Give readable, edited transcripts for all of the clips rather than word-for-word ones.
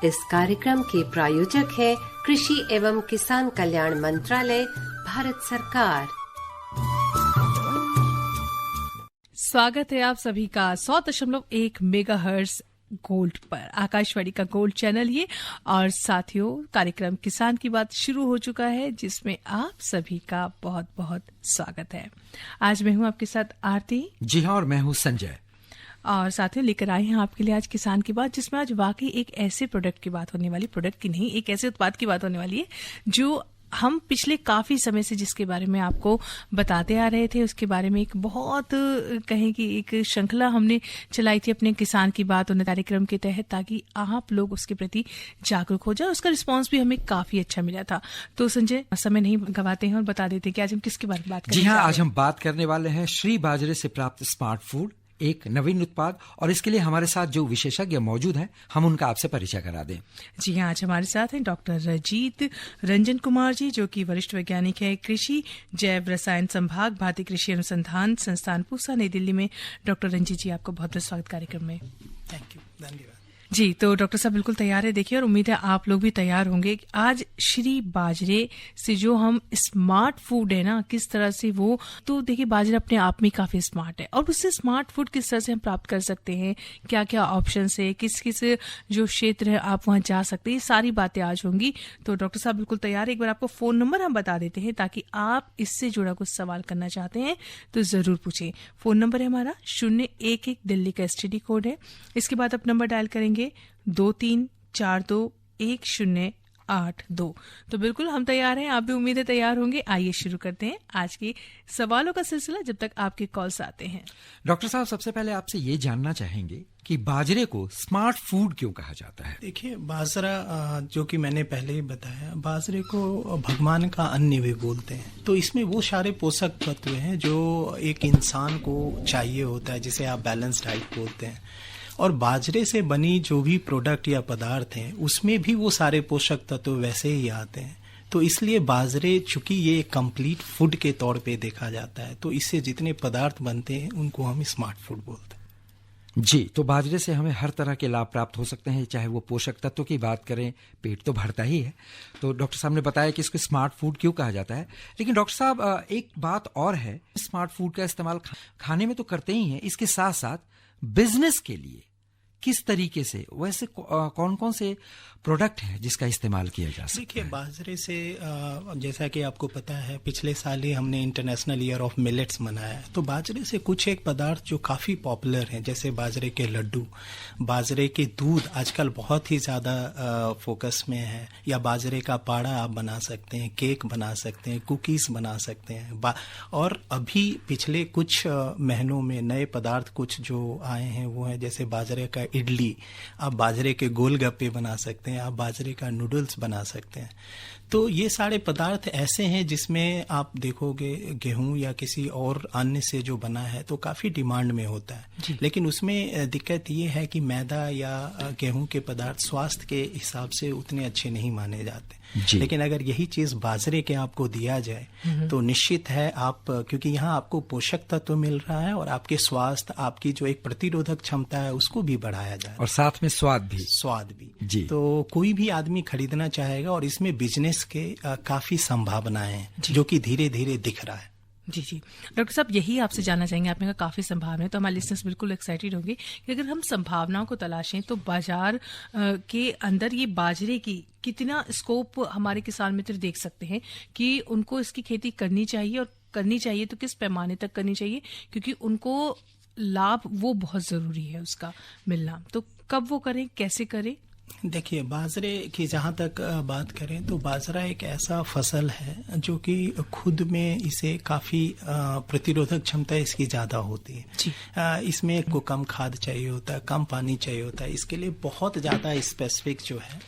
इस कार्यक्रम के प्रायोजक है कृषि एवं किसान कल्याण मंत्रालय, भारत सरकार। स्वागत है आप सभी का 100.1 मेगाहर्ट्ज गोल्ड पर, आकाशवाणी का गोल्ड चैनल ये। और साथियों, कार्यक्रम किसान की बात शुरू हो चुका है, जिसमें आप सभी का बहुत बहुत स्वागत है। आज मैं हूं आपके साथ आरती जी हाँ, और मैं हूं संजय। और साथियों, लेकर आए हैं आपके लिए आज किसान की बात, जिसमें आज वाकई एक ऐसे प्रोडक्ट की बात होने वाली, प्रोडक्ट की नहीं, एक ऐसे उत्पाद की बात होने वाली है जो हम पिछले काफी समय से जिसके बारे में आपको बताते आ रहे थे। उसके बारे में एक बहुत कहें कि एक श्रृंखला हमने चलाई थी अपने किसान की बात होने कार्यक्रम के तहत, ताकि आप लोग उसके प्रति जागरूक हो जाए। उसका रिस्पांस भी हमें काफी अच्छा मिला था। तो संजय, समय नहीं गवाते हैं और बता देते हैं कि आज हम किसके बारे में बात करें। जी हाँ, आज हम बात करने वाले हैं श्री बाजरे से प्राप्त स्मार्ट फूड, एक नवीन उत्पाद। और इसके लिए हमारे साथ जो विशेषज्ञ मौजूद हैं, हम उनका आपसे परिचय करा दें। जी हाँ, आज हमारे साथ हैं डॉक्टर रजीत रंजन कुमार जी, जो कि वरिष्ठ वैज्ञानिक है, कृषि जैव रसायन संभाग, भारतीय कृषि अनुसंधान संस्थान पूसा, नई दिल्ली में। डॉक्टर रंजीत जी, आपको बहुत बहुत स्वागत कार्यक्रम में। थैंक यू, धन्यवाद जी। तो डॉक्टर साहब बिल्कुल तैयार है, देखिए, और उम्मीद है आप लोग भी तैयार होंगे। आज श्री बाजरे से जो हम स्मार्ट फूड है ना, किस तरह से वो, तो देखिए बाजरा अपने आप में काफी स्मार्ट है, और उससे स्मार्ट फूड किस तरह से हम प्राप्त कर सकते हैं, क्या क्या ऑप्शन है, किस किस जो क्षेत्र है आप वहां जा सकते हैं, ये सारी बातें आज होंगी। तो डॉक्टर साहब बिल्कुल तैयार है। एक बार आपको फोन नंबर हम बता देते हैं, ताकि आप इससे जुड़ा कुछ सवाल करना चाहते हैं तो जरूर पूछें। फोन नंबर है हमारा 011, दिल्ली का STD कोड है। इसके बाद आप नंबर डायल करेंगे 23421082। तो बिल्कुल हम तैयार हैं, आप भी उम्मीद है तैयार होंगे। आइए शुरू करते हैं आज के सवालों का सिलसिला, जब तक आपके कॉल्स आते हैं। डॉक्टर साहब, सबसे पहले आपसे ये जानना चाहेंगे कि बाजरे को स्मार्ट फूड क्यों कहा जाता है? देखिए, बाजरा जो कि मैंने पहले ही बताया, बाजरे को भगवान का अन्न भी बोलते हैं। तो इसमें वो सारे पोषक तत्व हैं जो एक इंसान को चाहिए होता है, जिसे आप बैलेंस डाइट बोलते हैं। और बाजरे से बनी जो भी प्रोडक्ट या पदार्थ हैं, उसमें भी वो सारे पोषक तत्व वैसे ही आते हैं। तो इसलिए बाजरे, चूंकि ये कंप्लीट फूड के तौर पे देखा जाता है, तो इससे जितने पदार्थ बनते हैं उनको हम स्मार्ट फूड बोलते हैं। जी, तो बाजरे से हमें हर तरह के लाभ प्राप्त हो सकते हैं, चाहे वो पोषक तत्व की बात करें, पेट तो भरता ही है। तो डॉक्टर साहब ने बताया कि इसको स्मार्ट फूड क्यों कहा जाता है। लेकिन डॉक्टर साहब, एक बात और है, स्मार्ट फूड का इस्तेमाल खाने में तो करते ही हैं, इसके साथ साथ बिजनेस के लिए किस तरीके से, वैसे कौन कौन से प्रोडक्ट हैं जिसका इस्तेमाल किया जा सकता है? देखिए, बाजरे से जैसा कि आपको पता है, पिछले साल ही हमने इंटरनेशनल ईयर ऑफ मिलेट्स मनाया है। तो बाजरे से कुछ एक पदार्थ जो काफ़ी पॉपुलर हैं, जैसे बाजरे के लड्डू, बाजरे के दूध आजकल बहुत ही ज़्यादा फोकस में है, या बाजरे का पाड़ा आप बना सकते हैं, केक बना सकते हैं, कुकीज़ बना सकते हैं। और अभी पिछले कुछ महीनों में नए पदार्थ कुछ जो आए हैं वो हैं, जैसे बाजरे का इडली, आप बाजरे के गोलगप्पे बना सकते हैं, आप बाजरे का नूडल्स बना सकते हैं। तो ये सारे पदार्थ ऐसे हैं जिसमें आप देखोगे गेहूं या किसी और अन्न से जो बना है तो काफ़ी डिमांड में होता है। लेकिन उसमें दिक्कत ये है कि मैदा या गेहूं के पदार्थ स्वास्थ्य के हिसाब से उतने अच्छे नहीं माने जाते। लेकिन अगर यही चीज़ बाजरे के आपको दिया जाए तो निश्चित है आप, क्योंकि यहाँ आपको पोषक तत्व मिल रहा है और आपके स्वास्थ्य, आपकी जो एक प्रतिरोधक क्षमता है उसको भी बढ़ाया जाए, और साथ में स्वाद भी जी। तो कोई भी आदमी खरीदना चाहेगा, और इसमें बिजनेस के काफी संभावनाएं हैं जो कि धीरे धीरे दिख रहा है। जी जी, डॉक्टर साहब, यही आपसे जानना चाहेंगे। आपने कहा काफी संभावनाएं, तो हमारे लिसनर्स बिल्कुल एक्साइटेड होंगे कि अगर हम संभावनाओं को तलाशें तो बाजार के अंदर ये बाजरे की कितना स्कोप हमारे किसान मित्र देख सकते हैं कि उनको इसकी खेती करनी चाहिए, और करनी चाहिए तो किस पैमाने तक करनी चाहिए, क्योंकि उनको लाभ वो बहुत जरूरी है उसका मिलना। तो कब वो करें, कैसे करें? देखिए, बाजरे की जहाँ तक बात करें तो बाजरा एक ऐसा फसल है जो कि खुद में इसे काफ़ी प्रतिरोधक क्षमता इसकी ज़्यादा होती है। इसमें को कम खाद चाहिए होता है, कम पानी चाहिए होता है। इसके लिए बहुत ज़्यादा स्पेसिफिक जो है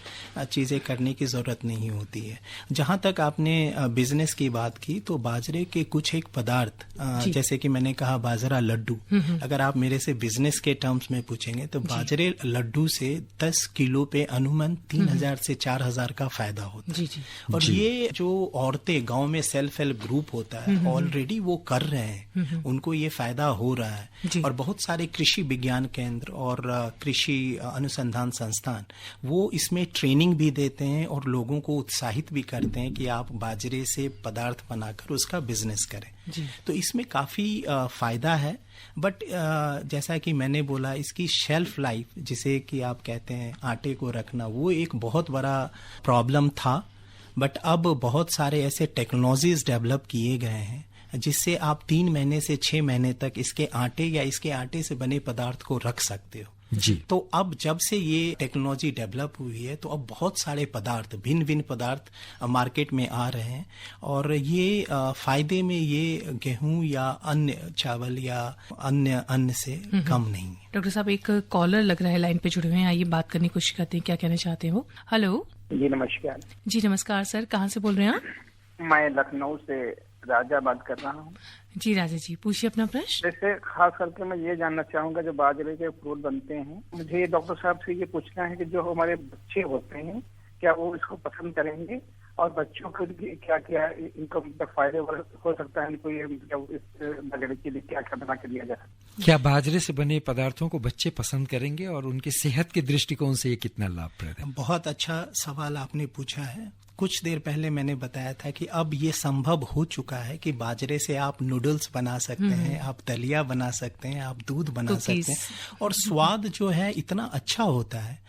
चीज़ें करने की ज़रूरत नहीं होती है। जहाँ तक आपने बिजनेस की बात की तो बाजरे के कुछ एक पदार्थ, जैसे कि मैंने कहा बाजरा लड्डू, अगर आप मेरे से बिजनेस के टर्म्स में पूछेंगे तो बाजरे लड्डू से 10 किलो पे अनुमान 3,000 से 4,000 का फायदा होता है। जी जी। और ये जो औरतें गांव में सेल्फ हेल्प ग्रुप होता है ऑलरेडी वो कर रहे हैं, उनको ये फायदा हो रहा है। और बहुत सारे कृषि विज्ञान केंद्र और कृषि अनुसंधान संस्थान वो इसमें ट्रेनिंग भी देते हैं और लोगों को उत्साहित भी करते हैं कि आप बाजरे से पदार्थ बनाकर उसका बिजनेस करें। तो इसमें काफी फायदा है। बट जैसा कि मैंने बोला, इसकी शेल्फ लाइफ जिसे कि आप कहते हैं आटे को रखना, वो एक बहुत बड़ा प्रॉब्लम था। बट अब बहुत सारे ऐसे टेक्नोलॉजीज डेवलप किए गए हैं जिससे आप 3 महीने से 6 महीने तक इसके आटे या इसके आटे से बने पदार्थ को रख सकते हो। जी। तो अब जब से ये टेक्नोलॉजी डेवलप हुई है तो अब बहुत सारे पदार्थ, भिन्न भिन्न पदार्थ मार्केट में आ रहे हैं और ये फायदे में ये गेहूं या अन्य चावल या अन्य अन्न से कम नहीं है। डॉक्टर साहब, एक कॉलर लग रहा है लाइन पे जुड़े हुए हैं, आइए बात करने की कोशिश करते हैं, क्या कहना चाहते हैं वो। हेलो जी नमस्कार। जी नमस्कार सर, कहाँ से बोल रहे हैं आप? मैं लखनऊ से राजा बात कर रहा हूँ। जी राजा जी, पूछिए अपना प्रश्न। जैसे खास करके मैं ये जानना चाहूंगा, जो बाजरे के फ्रूट बनते हैं, मुझे डॉक्टर साहब से ये पूछना है कि जो हमारे बच्चे होते हैं क्या वो इसको पसंद करेंगे, और बच्चों को क्या क्या इनको फायदे हो सकता है, इनको ये इस बाजरे के लिए क्या क्या बना के दिया जाए। क्या बाजरे से बने पदार्थों को बच्चे पसंद करेंगे और उनके सेहत के दृष्टिकोण से ये कितना लाभप्रद है? बहुत अच्छा सवाल आपने पूछा है। कुछ देर पहले मैंने बताया था कि अब ये संभव हो चुका है कि बाजरे से आप नूडल्स बना सकते हैं, आप दलिया बना सकते हैं, आप दूध बना सकते हैं और स्वाद जो है इतना अच्छा होता है।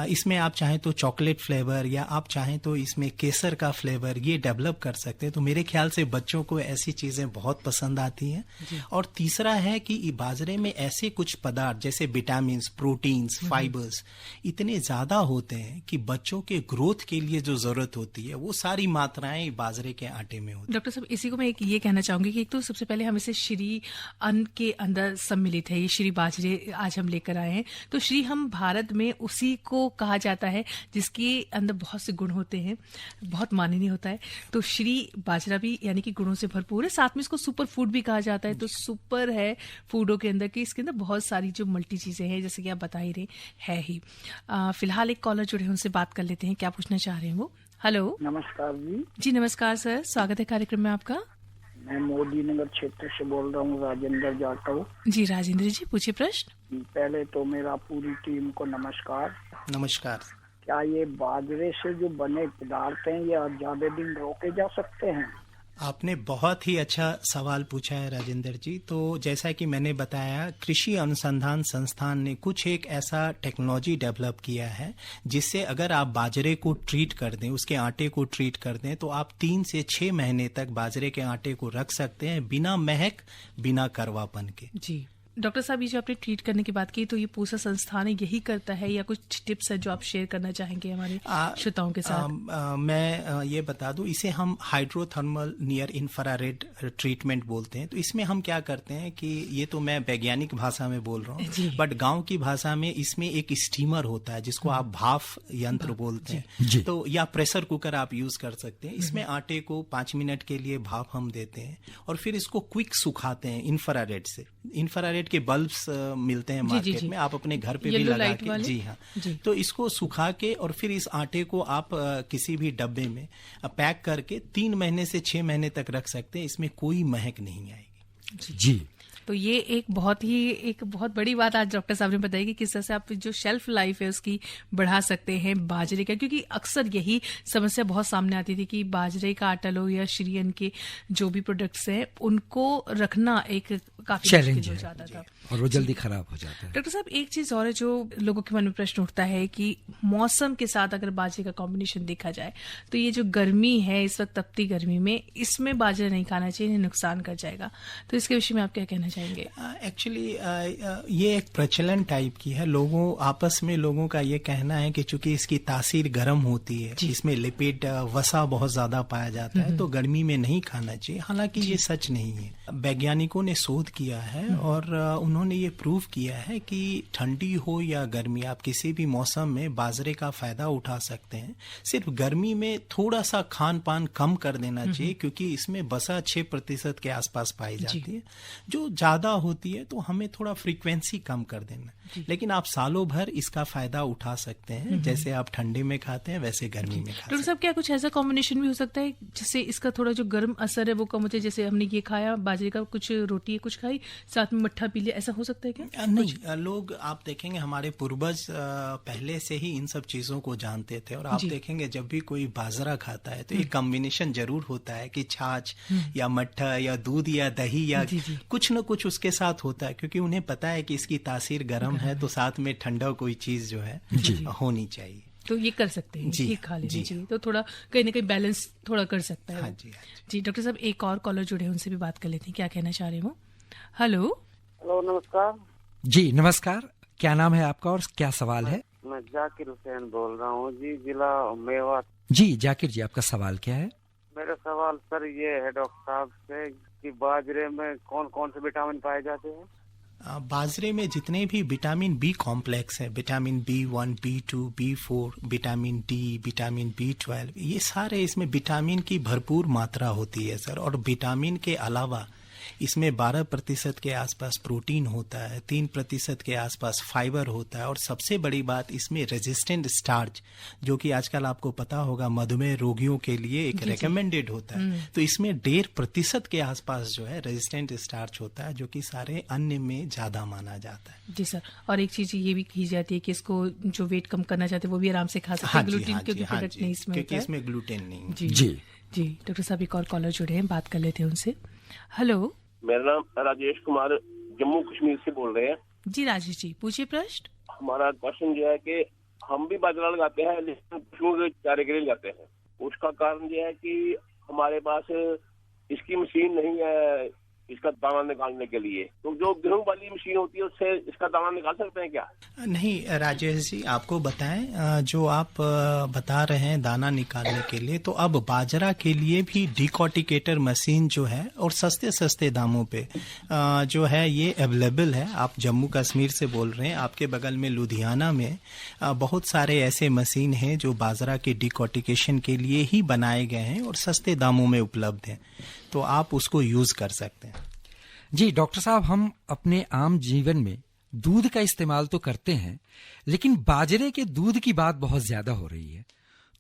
इसमें आप चाहें तो चॉकलेट फ्लेवर या आप चाहें तो इसमें केसर का फ्लेवर ये डेवलप कर सकते हैं। तो मेरे ख्याल से बच्चों को ऐसी चीजें बहुत पसंद आती हैं। और तीसरा है कि बाजरे में ऐसे कुछ पदार्थ जैसे विटामिन, प्रोटीन्स, फाइबर्स इतने ज्यादा होते हैं कि बच्चों के ग्रोथ के लिए जो जरूरत होती है वो सारी मात्राएं बाजरे के आटे में होती है। डॉक्टर साहब, इसी को मैं एक ये कहना चाहूंगी कि एक तो सबसे पहले हम इसे श्री अन्न के अंदर सम्मिलित है, ये श्री बाजरे आज हम लेकर आए हैं। तो श्री हम भारत में उसी को कहा जाता है जिसके अंदर बहुत से गुण होते हैं, बहुत माननीय होता है। तो श्री बाजरा भी यानी कि गुणों से भरपूर है, साथ में इसको सुपर फूड भी कहा जाता है। तो सुपर है फूडों के अंदर कि इसके अंदर बहुत सारी जो मल्टी चीजें हैं, जैसे कि आप बता ही रहे है ही। फिलहाल एक कॉलर जुड़े हैं, उनसे बात कर लेते हैं, क्या पूछना चाह रहे हैं वो। हेलो नमस्कार जी। जी नमस्कार सर, स्वागत है कार्यक्रम में आपका। मैं मोदी नगर क्षेत्र से बोल रहा हूँ, राजेंद्र जाटव। जी राजेंद्र जी, पूछिए प्रश्न। पहले तो मेरा पूरी टीम को नमस्कार। नमस्कार। क्या ये बाजरे से जो बने पदार्थ हैं ये ज्यादा दिन रोके जा सकते हैं? आपने बहुत ही अच्छा सवाल पूछा है राजेंद्र जी। तो जैसा कि मैंने बताया, कृषि अनुसंधान संस्थान ने कुछ एक ऐसा टेक्नोलॉजी डेवलप किया है जिससे अगर आप बाजरे को ट्रीट कर दें, उसके आटे को ट्रीट कर दें, तो आप 3 से 6 महीने तक बाजरे के आटे को रख सकते हैं बिना महक, बिना कड़वापन के। जी डॉक्टर साहब, ये जो आपने ट्रीट करने की बात की, तो ये पूसा संस्थान यही करता है या कुछ टिप्स है जो आप शेयर करना चाहेंगे हमारे श्रोताओं के साथ? मैं ये बता दूं, इसे हम हाइड्रोथर्मल नियर इंफ्रारेड ट्रीटमेंट बोलते हैं। तो इसमें हम क्या करते हैं कि ये तो मैं वैज्ञानिक भाषा में बोल रहा हूँ, बट गांव की भाषा में इसमें एक स्टीमर होता है जिसको आप भाप यंत्र बोलते हैं, तो या प्रेशर कुकर आप यूज कर सकते हैं। इसमें आटे को 5 मिनट के लिए भाप हम देते हैं और फिर इसको क्विक सुखाते हैं इंफ्रारेड से। इंफ्रारेड के बल्ब्स मिलते हैं मार्केट में, आप अपने घर पे भी लगा के, जी हाँ, तो इसको सुखा के और फिर इस आटे को आप किसी भी डब्बे में पैक करके 3 महीने से 6 महीने तक रख सकते हैं। इसमें कोई महक नहीं आएगी। जी। तो ये एक बहुत बड़ी बात आज डॉक्टर साहब ने बताई कि किस तरह से आप जो शेल्फ लाइफ है उसकी बढ़ा सकते हैं बाजरे का, क्योंकि अक्सर यही समस्या बहुत सामने आती थी कि बाजरे का आटा लो या श्री अन्न के जो भी प्रोडक्ट्स हैं उनको रखना एक काफी चैलेंज हो जाता था और वो जल्दी खराब हो जाता है। डॉक्टर साहब, एक चीज और है जो लोगों के मन में प्रश्न उठता है कि मौसम के साथ अगर बाजरे का कॉम्बिनेशन देखा जाए तो ये जो गर्मी है इस वक्त तपती गर्मी में, इसमें बाजरा नहीं खाना चाहिए, नुकसान कर जाएगा। तो इसके विषय में आप क्या कहना चाहेंगे? एक्चुअली ये एक प्रचलन टाइप की है। आपस में लोगों का ये कहना है कि चूंकि इसकी तासीर गर्म होती है, इसमें लिपिड वसा बहुत ज्यादा पाया जाता है, तो गर्मी में नहीं खाना चाहिए। हालांकि ये सच नहीं है। वैज्ञानिकों ने शोध किया है और उन्होंने ये प्रूव किया है कि ठंडी हो या गर्मी, आप किसी भी मौसम में बाजरे का फायदा उठा सकते हैं। सिर्फ गर्मी में थोड़ा सा खान पान कम कर देना चाहिए, क्योंकि इसमें वसा 6% के आसपास पाई जाती है, जो ज्यादा होती है तो हमें थोड़ा फ्रीक्वेंसी कम कर देना, लेकिन आप सालों भर इसका फायदा उठा सकते हैं। जैसे आप ठंडी में खाते हैं वैसे गर्मी में खा सकते डॉक्टर साहब क्या कुछ ऐसा कॉम्बिनेशन भी हो सकता है जिससे इसका थोड़ा जो गर्म असर है वो कम हो जाए? जैसे हमने ये खाया, बाजरे का कुछ रोटी कुछ खाई, साथ में मट्ठा पी लिया, ऐसा हो सकता है क्या? नहीं, लोग आप देखेंगे हमारे पूर्वज पहले से ही इन सब चीजों को जानते थे, और आप देखेंगे जब भी कोई बाजरा खाता है तो एक कॉम्बिनेशन जरूर होता है कि छाछ या मट्ठा या दूध या दही या कुछ न कुछ उसके साथ होता है, क्योंकि उन्हें पता है कि इसकी तासीर गर्म है तो साथ में ठंडा कोई चीज जो है होनी चाहिए। तो ये कर सकते हैं, ये खा लेनी चाहिए, तो थोड़ा कहीं ना कहीं बैलेंस थोड़ा कर सकता है। जी डॉक्टर साहब, एक और कॉलर जुड़े हैं, उनसे भी बात कर लेते हैं, क्या कहना चाह रहे हो? हेलो नमस्कार जी। नमस्कार, क्या नाम है आपका और क्या सवाल है? मैं जाकिर हुसैन बोल रहा हूँ जी, जिला मेवात। जी जाकिर जी, आपका सवाल क्या है? मेरा सवाल सर ये है डॉक्टर साहब से कि बाजरे में कौन कौन से विटामिन पाए जाते हैं? बाजरे में जितने भी विटामिन बी कॉम्प्लेक्स है, vitamin B1, B2, B4, vitamin D, vitamin B12, ये सारे इसमें विटामिन की भरपूर मात्रा होती है सर। और विटामिन के अलावा इसमें 12% के आसपास प्रोटीन होता है, 3% के आसपास फाइबर होता है, और सबसे बड़ी बात इसमें रेजिस्टेंट स्टार्च, जो कि आजकल आपको पता होगा मधुमेह रोगियों के लिए एक रेकमेंडेड होता है, तो इसमें 1.5% के आसपास जो है रेजिस्टेंट स्टार्च होता है, जो कि सारे अन्न में ज्यादा माना जाता है। जी सर, और एक चीज ये भी कही जाती है कि इसको जो वेट कम करना चाहते हैं वो भी आराम से खा सकते हैं, ग्लूटेन क्योंकि प्रोडक्ट नहीं इसमें, क्योंकि इसमें ग्लूटेन नहीं। जी डॉक्टर साहब, एक और कॉलर जुड़े हैं, बात कर लेते हैं उनसे। हेलो, मेरा नाम राजेश कुमार जम्मू कश्मीर से बोल रहे हैं। जी राजेश जी, पूछिए प्रश्न। हमारा क्वेश्चन ये है कि हम भी बाजरा लगाते हैं लेकिन पशुओं के चारे के लिए लगाते हैं। उसका कारण ये है कि हमारे पास इसकी मशीन नहीं है इसका दाना निकालने के लिए, तो जो गेहूं वाली मशीन होती है उससे इसका दाना निकाल सकते हैं क्या? नहीं राजेश जी, आपको बताएं, जो आप बता रहे हैं दाना निकालने के लिए, तो अब बाजरा के लिए भी डिकॉटिकेटर मशीन जो है और सस्ते दामों पे जो है ये अवेलेबल है। आप जम्मू कश्मीर से बोल रहे हैं, आपके बगल में लुधियाना में बहुत सारे ऐसे मशीन हैं जो बाजरा के डिकॉटिकेशन के लिए ही बनाए गए हैं और सस्ते दामों में उपलब्ध हैं, तो आप उसको यूज कर सकते हैं। जी डॉक्टर साहब, हम अपने आम जीवन में दूध का इस्तेमाल तो करते हैं, लेकिन बाजरे के दूध की बात बहुत ज्यादा हो रही है,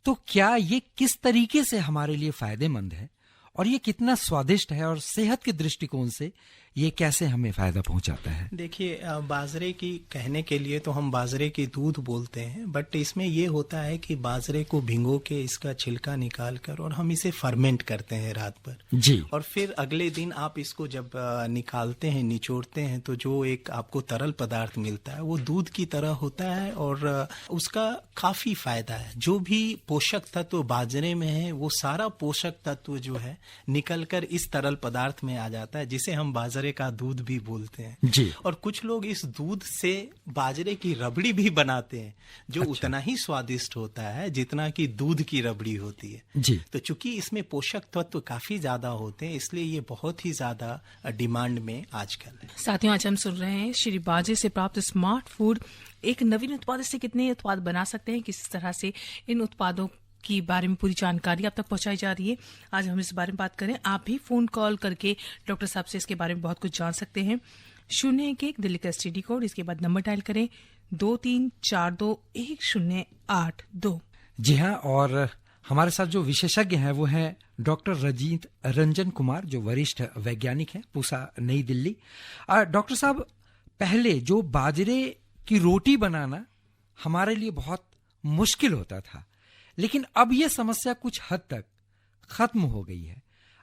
तो क्या ये किस तरीके से हमारे लिए फायदेमंद है और ये कितना स्वादिष्ट है और सेहत के दृष्टिकोण से ये कैसे हमें फायदा पहुंचाता है? देखिए, बाजरे की कहने के लिए तो हम बाजरे की दूध बोलते हैं, बट इसमें ये होता है कि बाजरे को भिगो के इसका छिलका निकाल कर और हम इसे फर्मेंट करते हैं रात भर जी, और फिर अगले दिन आप इसको जब निकालते हैं, निचोड़ते हैं, तो जो एक आपको तरल पदार्थ मिलता है वो दूध की तरह होता है और उसका काफी फायदा है। जो भी पोषक तत्व बाजरे में है वो सारा पोषक तत्व जो है निकल कर इस तरल पदार्थ में आ जाता है, जिसे हम बाजरे का दूध भी बोलते हैं जी। और कुछ लोग इस दूध से बाजरे की रबड़ी भी बनाते हैं, जो उतना ही स्वादिष्ट होता है जितना कि दूध की रबड़ी होती है जी। तो चूंकि इसमें पोषक तत्व काफी ज्यादा होते हैं, इसलिए ये बहुत ही ज्यादा डिमांड में आजकल है। साथियों, आज हम सुन रहे हैं श्री बाजरे से प्राप्त स्मार्ट फूड, एक नवीन उत्पाद से कितने उत्पाद बना सकते हैं, किस तरह से इन उत्पादों की बारे में पूरी जानकारी आप तक पहुंचाई जा रही है। आज हम इस बारे में बात करें, आप भी फोन कॉल करके डॉक्टर साहब से इसके बारे में बहुत कुछ जान सकते हैं। 011 दिल्ली का STD कोड, इसके बाद नंबर डायल करें 23421082। जी हाँ, और हमारे साथ जो विशेषज्ञ हैं वो हैं डॉक्टर रजीत रंजन कुमार, जो वरिष्ठ वैज्ञानिक हैं, पूसा नई दिल्ली। डॉक्टर साहब, पहले जो बाजरे की रोटी बनाना हमारे लिए बहुत मुश्किल होता था, लेकिन अब यह समस्या कुछ हद तक खत्म हो गई है।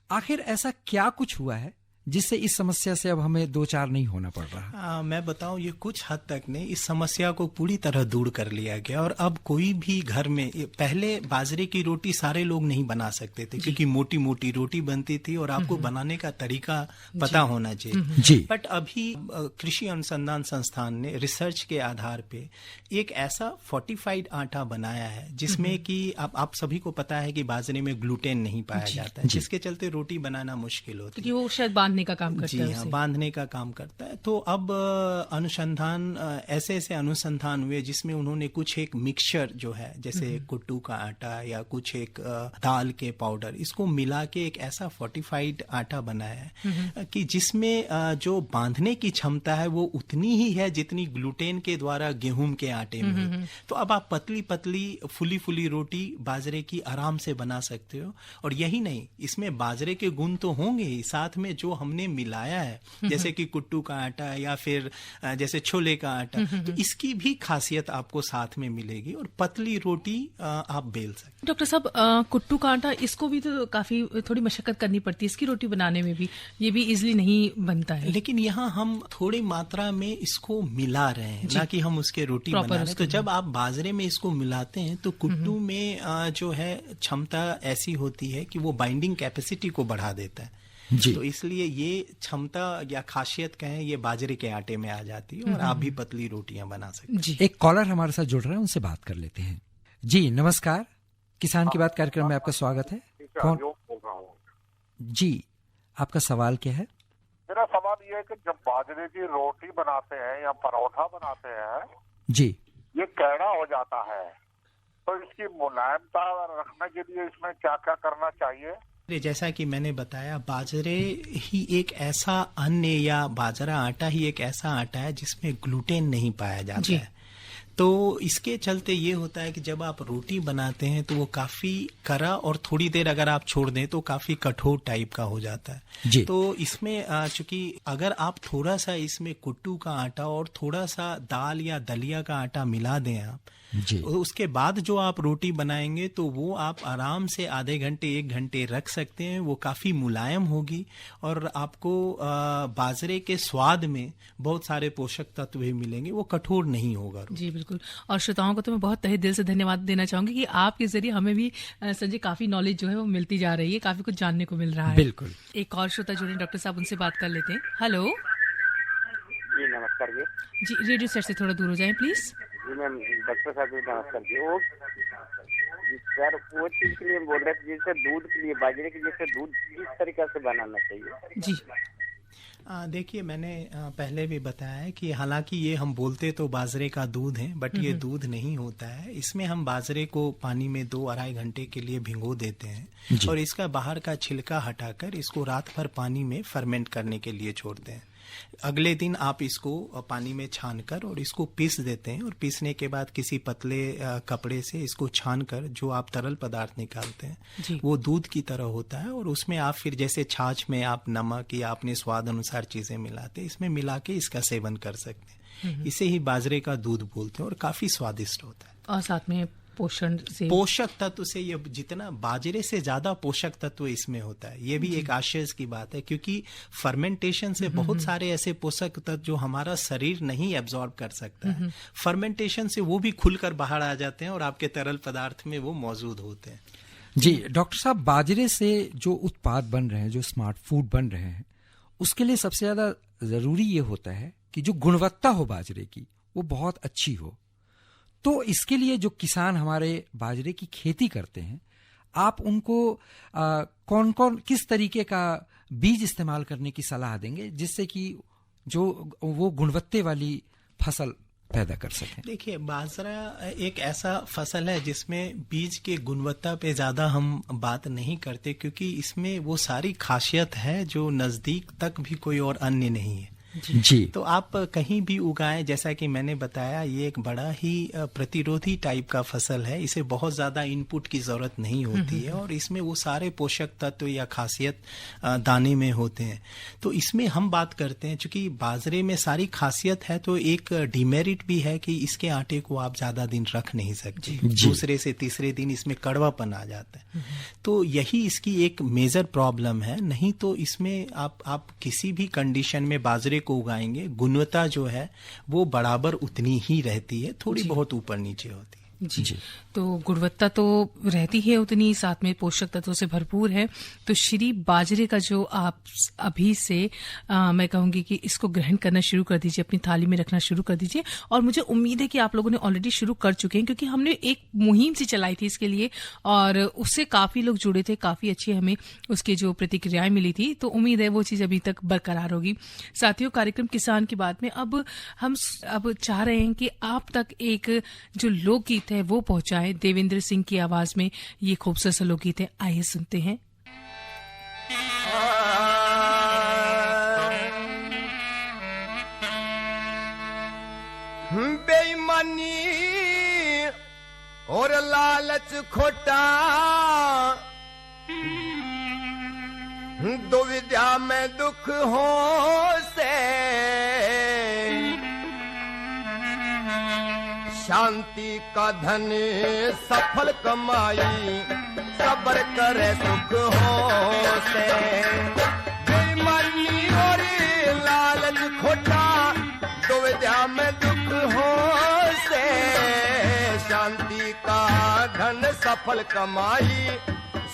आखिर ऐसा क्या कुछ हुआ है जिससे इस समस्या से अब हमें दो चार नहीं होना पड़ रहा? मैं बताऊं, ये कुछ हद तक ने इस समस्या को पूरी तरह दूर कर लिया गया और अब कोई भी घर में, पहले बाजरे की रोटी सारे लोग नहीं बना सकते थे क्योंकि मोटी मोटी रोटी बनती थी और आपको बनाने का तरीका पता होना चाहिए जी। बट अभी कृषि अनुसंधान संस्थान ने रिसर्च के आधार पे एक ऐसा फोर्टिफाइड आटा बनाया है जिसमें कि आप सभी को पता है कि बाजरे में ग्लूटेन नहीं पाया जाता है, जिसके चलते रोटी बनाना मुश्किल होती है। वो शायद बांधने का काम करता है। जी हाँ, बांधने का काम करता है। तो अब अनुसंधान ऐसे ऐसे अनुसंधान हुए जिसमें उन्होंने कुछ एक मिक्सचर जो है, जैसे कुट्टू का आटा या कुछ एक दाल के पाउडर, इसको मिला के एक ऐसा फोर्टिफाइड आटा बनाया है कि जिसमें जो बांधने की क्षमता है वो उतनी ही है जितनी ग्लूटेन के द्वारा गेहूं के आटे में। तो अब आप पतली पतली फुली फुली रोटी बाजरे की आराम से बना सकते हो। और यही नहीं, इसमें बाजरे के गुण तो होंगे ही, साथ में जो हमने मिलाया है जैसे कि कुट्टू का आटा या फिर जैसे छोले का आटा, तो इसकी भी खासियत आपको साथ में मिलेगी और पतली रोटी आप बेल सकते। डॉक्टर साहब, कुट्टू का आटा, इसको भी तो काफी थोड़ी मशक्कत करनी पड़ती है, इसकी रोटी बनाने में भी ये भी इजिली नहीं बनता है। लेकिन यहाँ हम थोड़ी मात्रा में इसको मिला रहे हैं, ना कि हम उसके रोटी बना रहे हैं। तो जब आप बाजरे में इसको मिलाते हैं तो कुट्टू में जो है क्षमता ऐसी होती है कि वो बाइंडिंग कैपेसिटी को बढ़ा देता है। तो इसलिए ये क्षमता या खासियत कहें, ये बाजरे के आटे में आ जाती है और आप भी पतली रोटियां बना सकते हैं। एक कॉलर हमारे साथ जुड़ रहे हैं, उनसे बात कर लेते हैं। जी नमस्कार, किसान की बात कार्यक्रम में आपका स्वागत है। कौन? जी, आपका सवाल क्या है? मेरा सवाल ये है कि जब बाजरे की रोटी बनाते हैं या परोठा बनाते हैं जी, ये कैड़ा हो जाता है, तो इसकी मुलायमता रखने के लिए इसमें क्या क्या करना चाहिए? जैसा कि मैंने बताया, बाजरे ही एक ऐसा अन्न या बाजरा आटा ही एक ऐसा आटा है जिसमें ग्लूटेन नहीं पाया जाता है। तो इसके चलते ये होता है कि जब आप रोटी बनाते हैं तो वो काफी कड़ा और थोड़ी देर अगर आप छोड़ दें तो काफी कठोर टाइप का हो जाता है। तो इसमें चूंकि अगर आप थोड़ा सा इसमें कुट्टू का आटा और थोड़ा सा दाल या दलिया का आटा मिला दें आप, उसके बाद जो आप रोटी बनाएंगे तो वो आप आराम से आधे घंटे 1 घंटे रख सकते हैं। वो काफी मुलायम होगी और आपको बाजरे के स्वाद में बहुत सारे पोषक तत्व भी मिलेंगे, वो कठोर नहीं होगा। जी बिल्कुल। और श्रोताओं को तो मैं बहुत तहे दिल से धन्यवाद देना चाहूंगी कि आपके जरिए हमें भी संजय काफी नॉलेज जो है वो मिलती जा रही है, काफी कुछ जानने को मिल रहा है। बिल्कुल। एक और श्रोता जुड़े डॉक्टर साहब, उनसे बात कर लेते हैं। हेलो जी नमस्कार जी, रेडियो सेट से थोड़ा दूर हो जाएं प्लीज। जी मैम, डॉक्टर साहब जी नमस्कार जी। वो सर वो चीज के लिए बोल रहे थे, जैसे दूध के लिए, बाजरे के जैसे दूध किस तरीका से बनाना चाहिए? जी देखिए, मैंने पहले भी बताया है कि हालांकि ये हम बोलते तो बाजरे का दूध है, बट ये दूध नहीं होता है। इसमें हम बाजरे को पानी में 2-2.5 घंटे के लिए भिगो देते हैं और इसका बाहर का छिलका हटाकर इसको रात भर पानी में फर्मेंट करने के लिए छोड़ते हैं। अगले दिन आप इसको पानी में छानकर और इसको पीस देते हैं और पीसने के बाद किसी पतले कपड़े से इसको छानकर जो आप तरल पदार्थ निकालते हैं वो दूध की तरह होता है। और उसमें आप फिर जैसे छाछ में आप नमक या अपने स्वाद अनुसार चीजें मिलाते हैं, इसमें मिला के इसका सेवन कर सकते हैं। इसे ही बाजरे का दूध बोलते हैं और काफी स्वादिष्ट होता है। और साथ में पोषक तत्व से ये जितना बाजरे से ज्यादा पोषक तत्व इसमें होता है, ये भी एक आश्चर्य की बात है, क्योंकि फर्मेंटेशन से बहुत सारे ऐसे पोषक तत्व जो हमारा शरीर नहीं एब्जॉर्ब कर सकता है, फर्मेंटेशन से वो भी खुलकर बाहर आ जाते हैं और आपके तरल पदार्थ में वो मौजूद होते हैं। जी डॉक्टर साहब, बाजरे से जो उत्पाद बन रहे हैं, जो स्मार्ट फूड बन रहे हैं, उसके लिए सबसे ज्यादा जरूरी ये होता है कि जो गुणवत्ता हो बाजरे की वो बहुत अच्छी हो। तो इसके लिए जो किसान हमारे बाजरे की खेती करते हैं, आप उनको कौन कौन किस तरीके का बीज इस्तेमाल करने की सलाह देंगे जिससे कि जो वो गुणवत्ता वाली फसल पैदा कर सकें? देखिए, बाजरा एक ऐसा फसल है जिसमें बीज के गुणवत्ता पे ज्यादा हम बात नहीं करते, क्योंकि इसमें वो सारी खासियत है जो नजदीक तक भी कोई और अन्य नहीं है। जी। तो आप कहीं भी उगाएं, जैसा कि मैंने बताया, ये एक बड़ा ही प्रतिरोधी टाइप का फसल है। इसे बहुत ज्यादा इनपुट की जरूरत नहीं होती है और इसमें वो सारे पोषक तत्व या खासियत दाने में होते हैं। तो इसमें हम बात करते हैं, चूंकि बाजरे में सारी खासियत है तो एक डिमेरिट भी है कि इसके आटे को आप ज्यादा दिन रख नहीं सकते, दूसरे से तीसरे दिन इसमें कड़वापन आ जाता है। तो यही इसकी एक मेजर प्रॉब्लम है। नहीं तो इसमें आप किसी भी कंडीशन में बाजरे को उगाएंगे, गुणवत्ता जो है वो बराबर उतनी ही रहती है, थोड़ी बहुत ऊपर नीचे होती है। जी। तो गुणवत्ता तो रहती है उतनी, साथ में पोषक तत्वों से भरपूर है। तो श्री बाजरे का जो आप अभी से मैं कहूंगी कि इसको ग्रहण करना शुरू कर दीजिए, अपनी थाली में रखना शुरू कर दीजिए। और मुझे उम्मीद है कि आप लोगों ने ऑलरेडी शुरू कर चुके हैं, क्योंकि हमने एक मुहिम सी चलाई थी इसके लिए और उससे काफी लोग जुड़े थे, काफी अच्छी हमें उसकी जो प्रतिक्रियाएं मिली थी। तो उम्मीद है वो चीज अभी तक बरकरार होगी। साथियों, कार्यक्रम किसान की बात में अब हम चाह रहे हैं कि आप तक एक जो लोकगीत है वो पहुंचाए। देवेंद्र सिंह की आवाज में ये खूबसूरत सा लोकगीत है, आइए सुनते हैं। बेईमानी और लालच खोटा, दुविधा में दुख हो से, शांति का धन सफल कमाई, सब्र करे सुख हो से। बेईमानी और लालच खोटा, दुविधा में दुख हो से, शांति का धन सफल कमाई,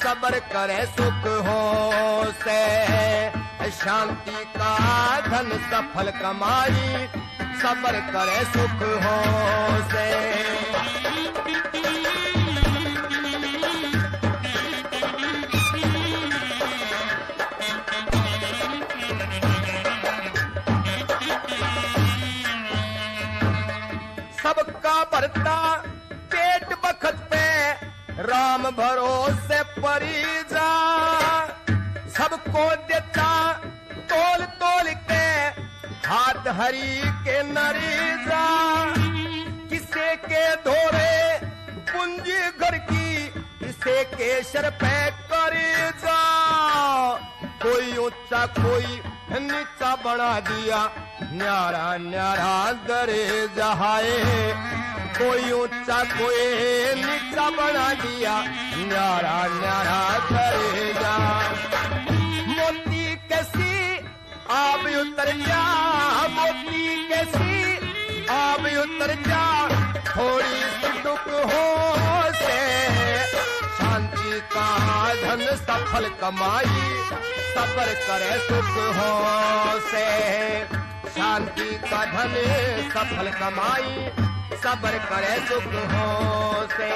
सब्र करे सुख हो से। शांति का धन सफल कमाई, सब्र करे सुख हो से। सबका भरता पेट बखत पे, राम भरोसे परी जा। सबको देता तोल तोल के, हाथ हरी के नरीजा। किसे के धोरे पूंजी घर की, किसे के सर पे करी जा। कोई ऊंचा कोई नीचा बना दिया, न्यारा न्यारा दरे जहाए। कोई ऊंचा कोई नीचा बना दिया, न्यारा न्यारा दरे जा। मोती कैसी आप उतर जा, मोती कैसी आप उतर जा, थोड़ी सी दुख हो से। शांति का धन सफल कमाई, सब्र करे सुख हो से। शांति का धन सफल कमाई, सब्र करे सुख हो से।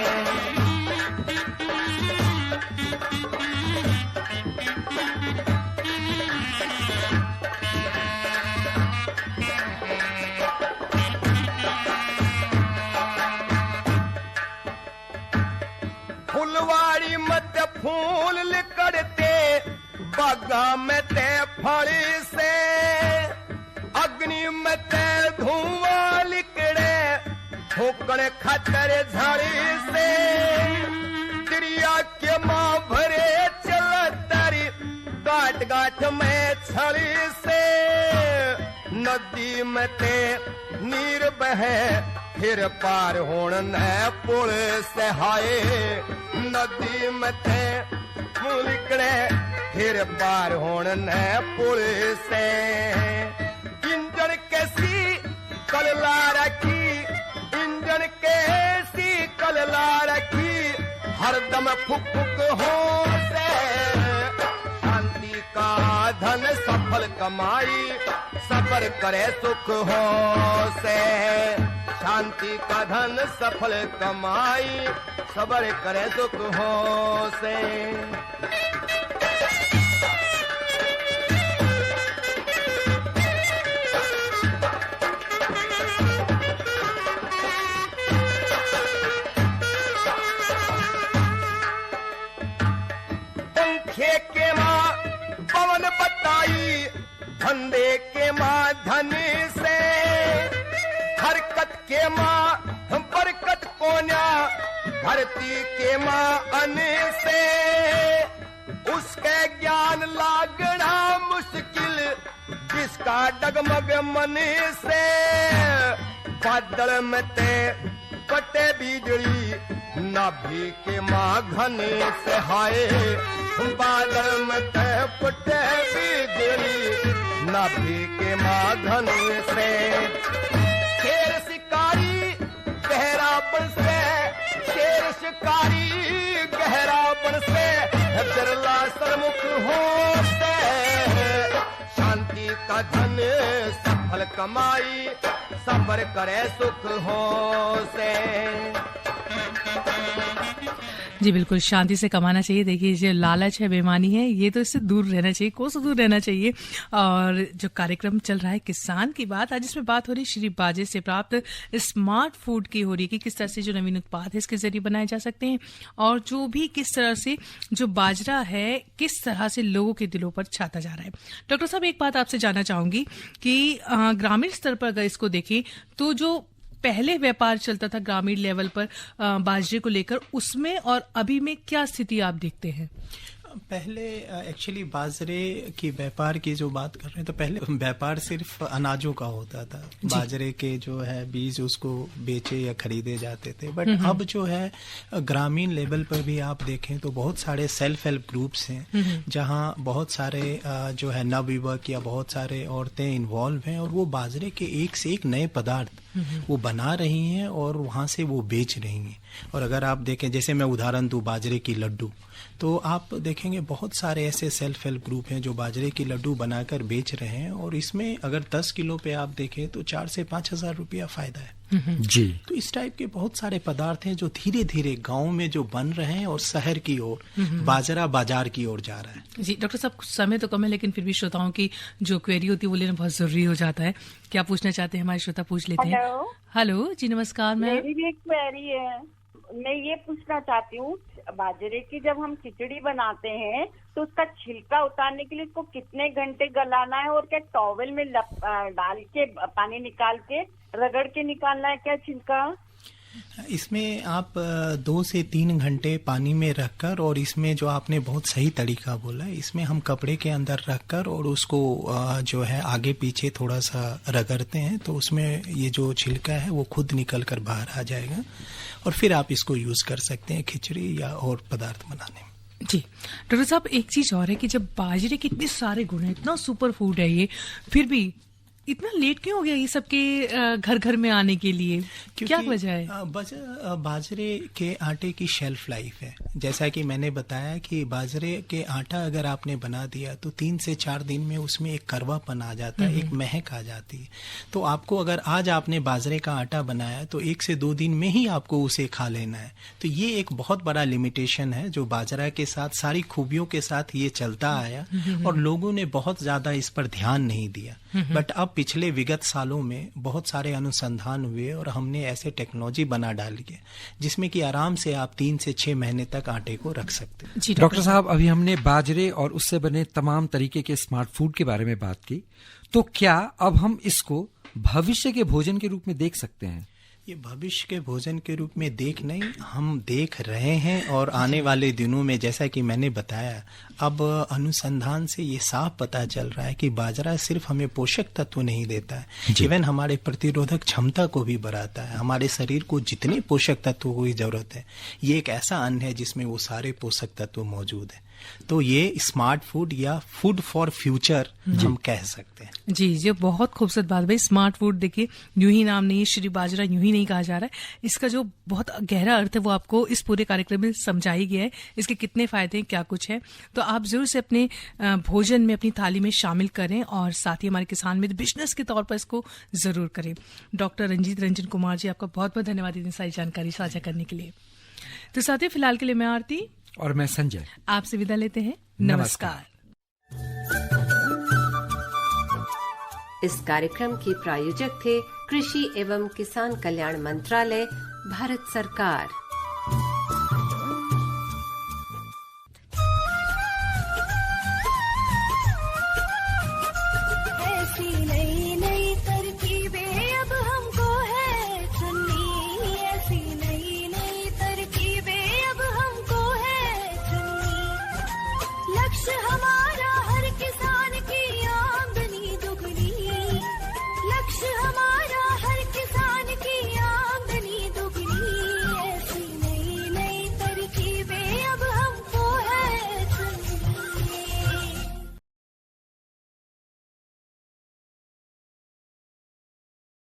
फुलवाड़ी मत फूल लिकड़ते, बागा में ते फली से। अग्नि में ते धुआं लिकड़े, ठोकड़े खतर झड़ी से। चिड़िया के माँ भरे चलतरी, गाट गाट में छड़ी से। नदी में ते नीर बहे, फिर पार होण न पुल से हाय। नदी में ते निकले, फिर पार होण न पुल से। इंजन कैसी कलला रखी, इंजन कैसी कलला रखी, हरदम फुक फुक हो से। शांति का धन सफल कमाई, सब्र करे सुख हो से। शांति का धन सफल कमाई, सब्र करे सुख हो से। पंखे के माँ पवन बताई, धंधे के माँ धन से। हरकत के माँ बरकत कोन्या, धरती के माँ अन से। उसके ज्ञान लागना मुश्किल, जिसका डगमग मन से। बादल में ते कटे बिजली, नाभि के माँ घने से हाय। बादल में ते कटे बिजली, नाभि के माँ घने से। शेर शिकारी गहरा बन से, निरंकारी गहरा बन से बिरला सरमुख हो से शांति का धन सफल कमाई सफर करे सुख हो से। जी बिल्कुल, शांति से कमाना चाहिए। देखिए जो लालच है, बेईमानी है, ये तो इससे दूर रहना चाहिए, कोसों दूर रहना चाहिए। और जो कार्यक्रम चल रहा है किसान की बात, आज इसमें बात हो रही श्री बाजरे से प्राप्त स्मार्ट फूड की हो रही है कि किस तरह से जो नवीन उत्पाद है इसके जरिए बनाए जा सकते हैं और जो भी किस तरह से जो बाजरा है किस तरह से लोगों के दिलों पर छाता जा रहा है। डॉक्टर साहब, एक बात आपसे जानना चाहूंगी कि ग्रामीण स्तर पर अगर इसको देखें तो जो पहले व्यापार चलता था ग्रामीण लेवल पर बाजरे को लेकर, उसमें और अभी में क्या स्थिति आप देखते हैं? पहले एक्चुअली बाजरे की व्यापार की जो बात कर रहे हैं तो पहले व्यापार सिर्फ अनाजों का होता था। बाजरे के जो है बीज उसको बेचे या खरीदे जाते थे। बट अब जो है ग्रामीण लेवल पर भी आप देखें तो बहुत सारे सेल्फ हेल्प ग्रुप्स हैं जहां बहुत सारे जो है नवयुवक या बहुत सारे औरतें इन्वॉल्व हैं और वो बाजरे के एक से एक नए पदार्थ वो बना रही हैं और वहां से वो बेच रही हैं। और अगर आप देखें, जैसे मैं उदाहरण दूं बाजरे की लड्डू, तो आप देखेंगे बहुत सारे ऐसे सेल्फ हेल्प ग्रुप हैं जो बाजरे की लड्डू बनाकर बेच रहे हैं और इसमें अगर 10 किलो पे आप देखें तो 4 से 5 हजार रुपया फायदा है। जी, तो इस टाइप के बहुत सारे पदार्थ हैं जो धीरे धीरे गांव में जो बन रहे हैं और शहर की ओर बाजरा बाजार की ओर जा रहा है। जी डॉक्टर साहब, समय तो कम है लेकिन फिर भी श्रोताओं की जो क्वेरी होती है वो लेना बहुत जरूरी हो जाता है। क्या पूछना चाहते हैं हमारे श्रोता, पूछ लेते हैं। हेलो जी, नमस्कार मैम। मेरी भी एक क्वेरी है, मैं ये पूछना चाहती हूँ, बाजरे की जब हम खिचड़ी बनाते हैं तो उसका छिलका उतारने के लिए उसको कितने घंटे गलाना है और क्या टॉवल में डाल के पानी निकाल के रगड़ के निकालना है क्या छिलका? इसमें आप 2 से 3 घंटे पानी में रखकर, और इसमें जो आपने बहुत सही तरीका बोला, इसमें हम कपड़े के अंदर रखकर और उसको जो है आगे पीछे थोड़ा सा रगड़ते हैं तो उसमें ये जो छिलका है वो खुद निकल कर बाहर आ जाएगा और फिर आप इसको यूज कर सकते हैं खिचड़ी या और पदार्थ बनाने में। जी डॉक्टर साहब, एक चीज और है कि जब बाजरे के इतने सारे गुण है, इतना सुपर फूड है ये, फिर भी इतना लेट क्यों हो गया ये सबके घर घर में आने के लिए? क्या वजह है? बाजरे के आटे की शेल्फ लाइफ है। जैसा कि मैंने बताया कि बाजरे के आटा अगर आपने बना दिया तो 3 से 4 दिन में उसमें एक कड़वापन आ जाता है, एक महक आ जाती है। तो आपको अगर आज आपने बाजरे का आटा बनाया तो 1 से 2 दिन में ही आपको उसे खा लेना है। तो ये एक बहुत बड़ा लिमिटेशन है जो बाजरा के साथ सारी खूबियों के साथ ये चलता आया और लोगों ने बहुत ज्यादा इस पर ध्यान नहीं दिया। बट अब पिछले विगत सालों में बहुत सारे अनुसंधान हुए और हमने ऐसे टेक्नोलॉजी बना डाली है जिसमें कि आराम से आप 3 से 6 महीने तक आटे को रख सकते हैं। डॉक्टर साहब, अभी हमने बाजरे और उससे बने तमाम तरीके के स्मार्ट फूड के बारे में बात की, तो क्या अब हम इसको भविष्य के भोजन के रूप में देख सकते हैं? ये भविष्य के भोजन के रूप में हम देख रहे हैं और आने वाले दिनों में, जैसा कि मैंने बताया, अब अनुसंधान से ये साफ पता चल रहा है कि बाजरा सिर्फ हमें पोषक तत्व नहीं देता है, इवन हमारे प्रतिरोधक क्षमता को भी बढ़ाता है। हमारे शरीर को जितने पोषक तत्वों की जरूरत है, ये एक ऐसा अन्न है जिसमें वो सारे पोषक तत्व मौजूद है। तो ये स्मार्ट फूड या फूड फॉर फ्यूचर हम कह सकते हैं। जी जी, बहुत खूबसूरत बात भाई। स्मार्ट फूड देखिए, यूं ही नाम नहीं है, श्री बाजरा यूं ही नहीं कहा जा रहा है। इसका जो बहुत गहरा अर्थ है वो आपको इस पूरे कार्यक्रम में समझा ही गया है। इसके कितने फायदे हैं, क्या कुछ है, तो आप जरूर से अपने भोजन में, अपनी थाली में शामिल करें और साथ ही हमारे किसान मित्र बिजनेस के तौर पर इसको जरूर करें। डॉक्टर रंजीत रंजन कुमार जी, आपका बहुत बहुत धन्यवाद इतनी सारी जानकारी साझा करने के लिए। तो साथियों, फिलहाल के लिए मैं आरती और मैं संजय आपसे विदा लेते हैं। नमस्कार। इस कार्यक्रम के प्रायोजक थे कृषि एवं किसान कल्याण मंत्रालय, भारत सरकार।